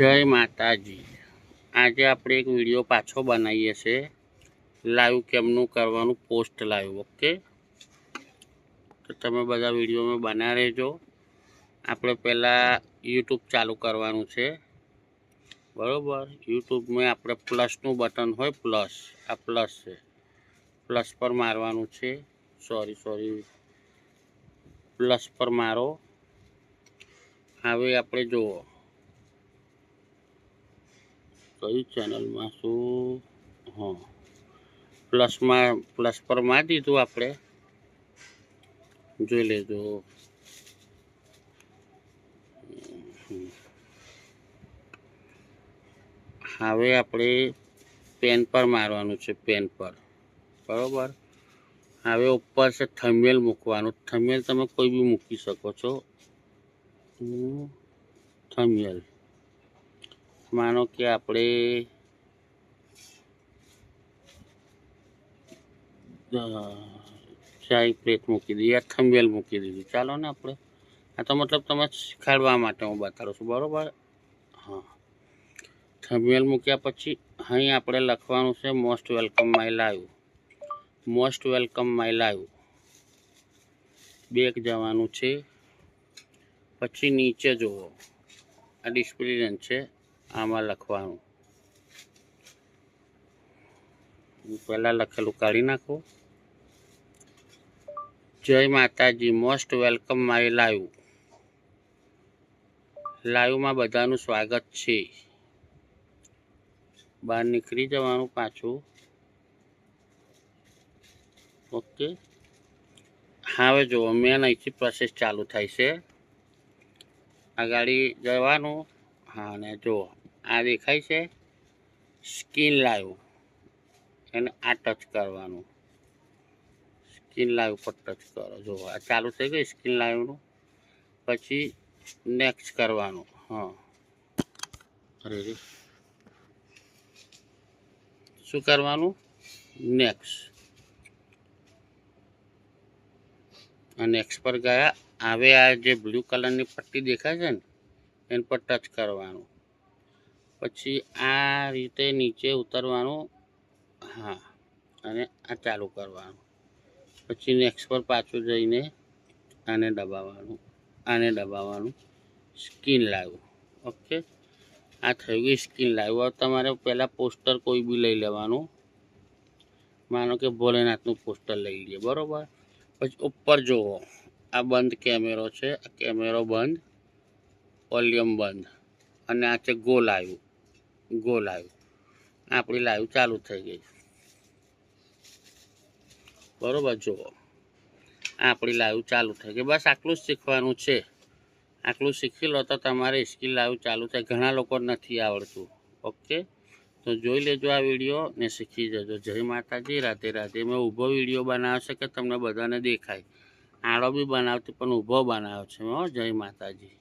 જય માતાજી। આજે આપણે એક વિડીયો પાછો બનાવીએ છીએ લાઈવ કેમનું કરવાનું પોસ્ટ લાઈવ। ઓકે, તો તમે બધા વિડીયોમાં બના રહેજો। આપણે પહેલાં યુટ્યુબ ચાલુ કરવાનું છે, બરાબર। યુટ્યુબમાં આપણે પ્લસનું બટન હોય, પ્લસ આ પ્લસ છે, પ્લસ પર મારવાનું છે। સોરી પ્લસ પર મારો। હવે આપણે જુઓ કઈ ચેનલમાં શું, હા પ્લસ પર મારી દીધું આપણે, જોઈ લેજો। હવે આપણે પેન પર મારવાનું છે, પેન પર, બરાબર। હવે ઉપર છે થંબનેલ મૂકવાનું। થંબનેલ તમે કોઈ બી મૂકી શકો છો। થંબનેલ માનો કે આપણે ચાય પ્લેટ મૂકી દઈએ, થંબનેલ મૂકી દીધી, ચાલો ને। આપણે આ તો મતલબ તમે શીખવાડવા માટે હું બતાડું છું, બરાબર। હા, થંબનેલ મૂક્યા પછી અહીં આપણે લખવાનું છે most welcome my live. Most welcome my live, back જવાનું છે। પછી નીચે જુઓ, આ ડિસ્પ્લે છે, આમાં લખવાનું, પહેલાં લખેલું કાઢી નાખો। જય માતાજી, મોસ્ટ વેલકમ માય લાઈવ। લાઈવમાં બધાનું સ્વાગત છે। બહાર નીકળી જવાનું પાછું। ઓકે, હવે જુઓ મેન અહીંથી પ્રોસેસ ચાલુ થાય છે। આગળ જવાનું, હા, ને જુઓ આ દેખાય છે સ્ક્રીન લાઈવ, એને આ ટચ કરવાનું, સ્ક્રીન લાઈવ પર ટચ કરો। જુઓ આ ચાલુ થઈ ગઈ સ્ક્રીન લાઈવનું। પછી નેક્સ્ટ કરવાનું, હા અરે શું કરવાનું, નેક્સ્ટ। આ નેક્સ્ટ પર ગયા। હવે આ જે બ્લુ કલરની પટ્ટી દેખાય છે ને, એના પર ટચ કરવાનું। પછી આ રીતે નીચે ઉતરવાનું, હા, અને આ ચાલુ કરવાનું। પછી નેક્સ્ટ પર પાછું જઈને આને દબાવવાનું, સ્ક્રીન લાઈવ। ઓકે, આ થઈ ગઈ સ્ક્રીન લાઈવ। હવે તમારે પહેલાં પોસ્ટર કોઈ બી લઈ લેવાનું, માનો કે ભોલેનાથનું પોસ્ટર લઈ લઈએ, બરાબર। પછી ઉપર જુઓ આ બંધ કેમેરો છે, આ કેમેરો બંધ, વોલ્યુમ બંધ, અને આ છે ગો લાઈવ। આપણી લાઈવ ચાલુ થઈ ગઈ, બરાબર। જુઓ આપણી લાઈવ ચાલુ થઈ ગઈ। બસ આટલું જ શીખવાનું છે। આટલું શીખી લો તો તમારે સ્ક્રીન લાઈવ ચાલુ થાય। ઘણા લોકો નથી આવડતું। ઓકે, તો જોઈ લેજો આ વિડીયો ને શીખી જજો। જય માતાજી, રાધે રાધે। મેં ઊભો વિડીયો બનાવ્યો છે કે તમને બધાને દેખાય, આડો બી બનાવતી પણ ઊભો બનાવ્યો છે। જય માતાજી।